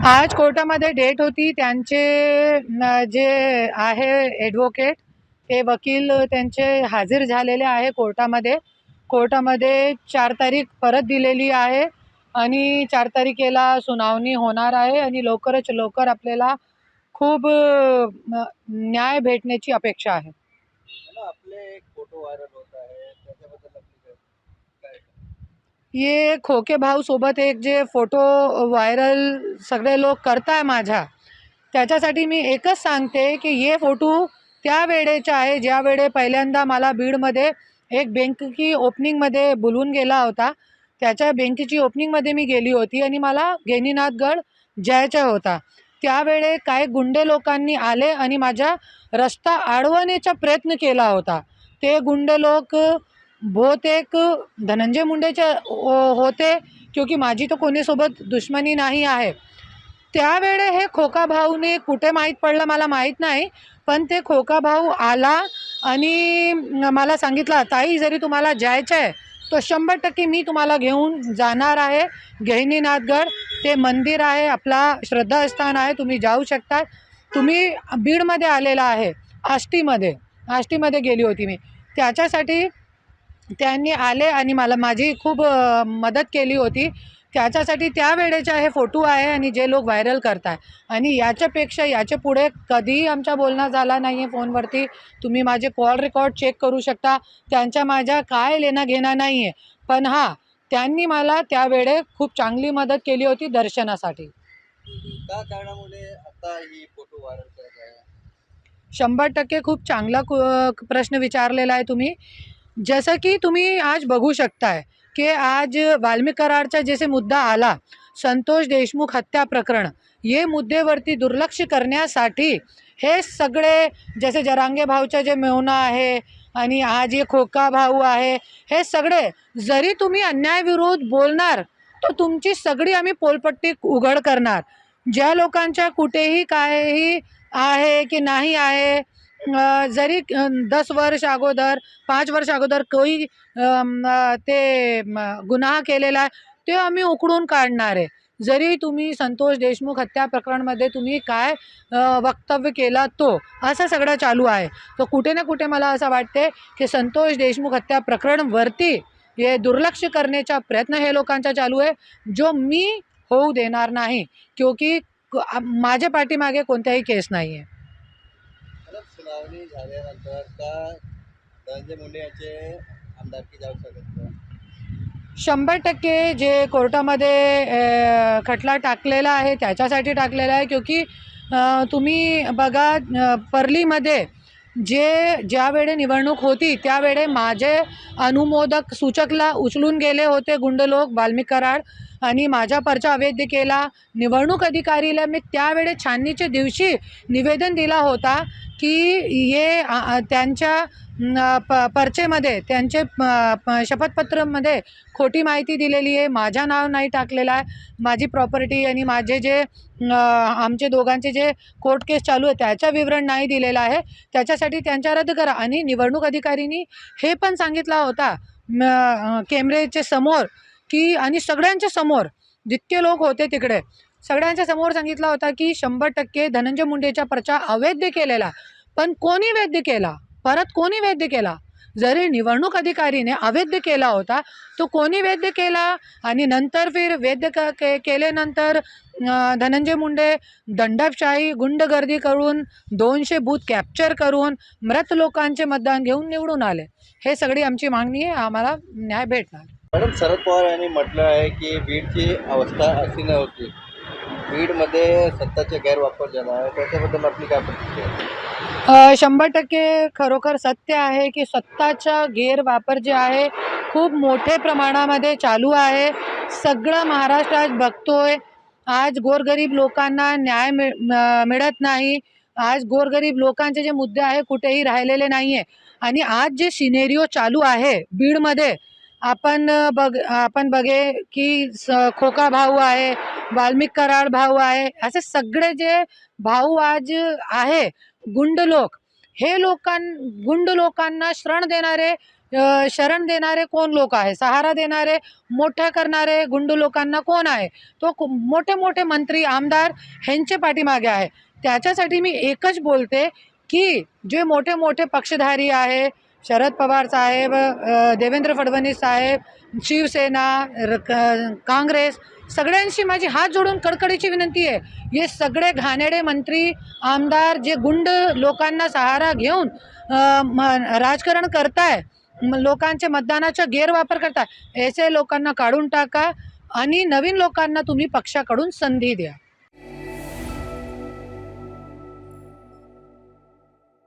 आज कोर्टामध्ये डेट होती. त्यांचे जे आहे ॲडव्होकेट, ते वकील त्यांचे हाजीर झालेले आहे कोर्टामध्ये. कोर्टामध्ये 4 तारीख परत दिलेली आहे आणि 4 तारखेला सुनावणी होणार आहे आणि लवकरच लवकर आपल्याला खूप न्याय भेटण्याची अपेक्षा आहे. आपले एक फोटो व्हायरल होत आहे त्याच्याबद्दल आपली काय? ये खोके भाऊ सोबत एक जे फोटो व्हायरल सगळे लोक करताय माझ्या, त्याच्यासाठी मी एकच सांगते की हे फोटो त्या वेळेचे आहे ज्या वेळे पहिल्यांदा मला बीडमध्ये एक बँकेची ओपनिंगमध्ये बोलवून गेला होता. त्याच्या बँकेची ओपनिंगमध्ये मी गेली होती आणि मला गैनीनाथगड जायचा होता. त्यावेळे काही गुंडे लोकांनी आले आणि माझा रस्ता अडवण्याचा प्रयत्न केला होता. ते गुंडे लोक बहुतेक धनंजय मुंडेचे होते, क्योंकि माझी तर कोणीसोबत दुश्मनी नाही आहे. त्यावेळे हे खोका भाऊने कुठे माहीत पडलं मला माहीत नाही, पण ते खोका भाऊ आला आणि मला सांगितलं, ताई जरी तुम्हाला जायचं आहे तो 100% मी तुम्हाला घेऊन जाणार आहे. गहिनीनाथगड ते मंदिर आहे, आपला श्रद्धास्थान आहे, तुम्ही जाऊ शकता. तुम्ही बीडमध्ये आलेला आहे, आष्टीमध्ये गेली होती मी. त्याच्यासाठी त्यांनी आले आणि मला माझी खूप मदत केली होती. त्याच्यासाठी त्यावेळेचा हे फोटो आहे आणि जे लोक व्हायरल करताय आणि याच्यापेक्षा याच्यापुढे कधीही आमचा बोलणं झाला नाही आहे फोनवरती. तुम्ही माझे कॉल रेकॉर्ड चेक करू शकता. त्यांच्या माझ्या काय लेणं घेणं नाही आहे. पण हां, त्यांनी मला त्यावेळे खूप चांगली मदत केली होती दर्शनासाठी. त्या कारणामुळे आता ही फोटो व्हायरल करत आहे. 100% खूप चांगला प्रश्न विचारलेला आहे तुम्ही. जसं की तुम्ही आज बघू शकताय की आज वाल्मिक कराडचा जसे मुद्दा आला, संतोष देशमुख हत्या प्रकरण, ये मुद्देवरती दुर्लक्ष करण्यासाठी हे सगळे जसे जरांगे भाऊचा जे मेहुणा आहे आणि आज हे खोका भाऊ आहे, हे सगळे जरी तुम्ही अन्यायविरोध बोलणार तर तुमची सगळी आम्ही पोलपट्टी उघड करणार. ज्या लोकांच्या कुठेही काहीही आहे की नाही आहे, जरी 10 वर्ष अगोदर 5 वर्ष अगोदर कोई गुन्हा केलेला आहे ते आम्ही उकळून काढणार आहे. जरी तुम्ही संतोष देशमुख हत्या प्रकरणमध्ये तुम्ही काय वक्तव्य केला तो असं सगळं चालू आहे. तर कुठे ना कुठे मला असं वाटते की संतोष देशमुख हत्या प्रकरणवरती हे दुर्लक्ष करण्याचा प्रयत्न हे लोकांचा चालू आहे, जो मी होऊ देणार नाही, क्योंकि माझ्या पाठीमागे कोणत्याही केस नाही आहे. सुनावणी झाल्यानंतर का धनंजय मुंडे यांचे आमदारकी जाऊ शकत का? 100% जे कोर्टामध्ये खटला टाकलेला आहे त्याच्यासाठी टाकलेला आहे, क्योंकि तुम्ही बघा परलीमध्ये ज्यावेळे निवडणूक होती त्यावेळे माझे अनुमोदक सूचकला उचलून गेले होते गुंड लोक, वाल्मिक कराड, आणि माझा पर्चा अवैध केला. निवडणूक अधिकारीला मी त्यावेळे छाननीच्या दिवशी निवेदन दिला होता की ये त्यांच्या पर्चेमध्ये त्यांचे शपथपत्रामध्ये खोटी माहिती दिलेली आहे, माझं नाव नाही टाकलेलं आहे, माझी प्रॉपर्टी आणि माझे जे आमचे दोघांचे जे कोर्ट केस चालू आहे त्याचं विवरण नाही दिलेलं आहे. त्याच्यासाठी त्यांच्या रद्द करा. आणि निवडणूक अधिकाऱ्यांनी हे पण सांगितला होता कॅमेऱ्याच्या समोर की, आणि सगळ्यांच्या समोर जितके लोक होते तिकडे सगळ्यांच्या समोर सांगितला होता की 100% धनंजय मुंडेचा पर्चा अवैध केलेला. पण कोणी वैध केला? परत कोणी वैध केला? जरी निवडणूक अधिकारीने अवैध केला होता तो कोणी वैध केला? आणि नंतर फिर वैध केल्यानंतर धनंजय मुंडे दंडशाही गुंडगर्दी करून 200 बूथ कॅप्चर करून मृत लोकांचे मतदान घेऊन निवडून आले. हे सगळी आमची मागणी आहे, आम्हाला न्याय भेटणार. मॅडम, शरद पवार यांनी म्हटलं आहे की बीडची अवस्था अशी नव्हती. बीडमध्ये सत्ताचे गैरवापर झाला आहे, त्याच्याबद्दल आपली काय प्रतिक्रिया? 100% खरोखर सत्य आहे की सत्ताचा गैरवापर जे आहे खूप मोठ्या प्रमाणामध्ये चालू आहे. सगळं महाराष्ट्रात बघतोय. आज गोरगरीब लोकांना न्याय मिळत नाही. आज गोरगरीब लोकांचे जे मुद्दे आहे कुठेही राहिलेले नाही आहे. आणि आज जे सिनेरिओ चालू आहे बीडमध्ये, आपण बघे की खोका भाऊ आहे, वाल्मिक कराड भाऊ आहे, असे सगळे जे भाऊ आज आहे गुंड लोक, हे गुंड लोकांना शरण देणारे शरण देणारे कोण लोक आहे, सहारा देणारे, मोठ्या करणारे गुंडू लोकांना कोण आहे? तो मोठे मोठे मंत्री आमदार ह्यांचे पाठीमागे आहे. त्याच्यासाठी मी एकच बोलते की जे मोठे मोठे पक्षधारी आहे, शरद पवार साहेब, देवेंद्र फडणवीस साहेब, शिवसेना, काँग्रेस, सगळ्यांशी माझी हात जोडून कडकडीची विनंती आहे, हे सगळे घाणेरडे मंत्री आमदार जे गुंड लोकांना सहारा घेऊन राजकारण करताय, लोकांचे मतदानाचा गैरवापर करताय, ऐसे लोकांना काढून टाका आणि नवीन लोकांना तुम्ही पक्षाकडून संधी द्या.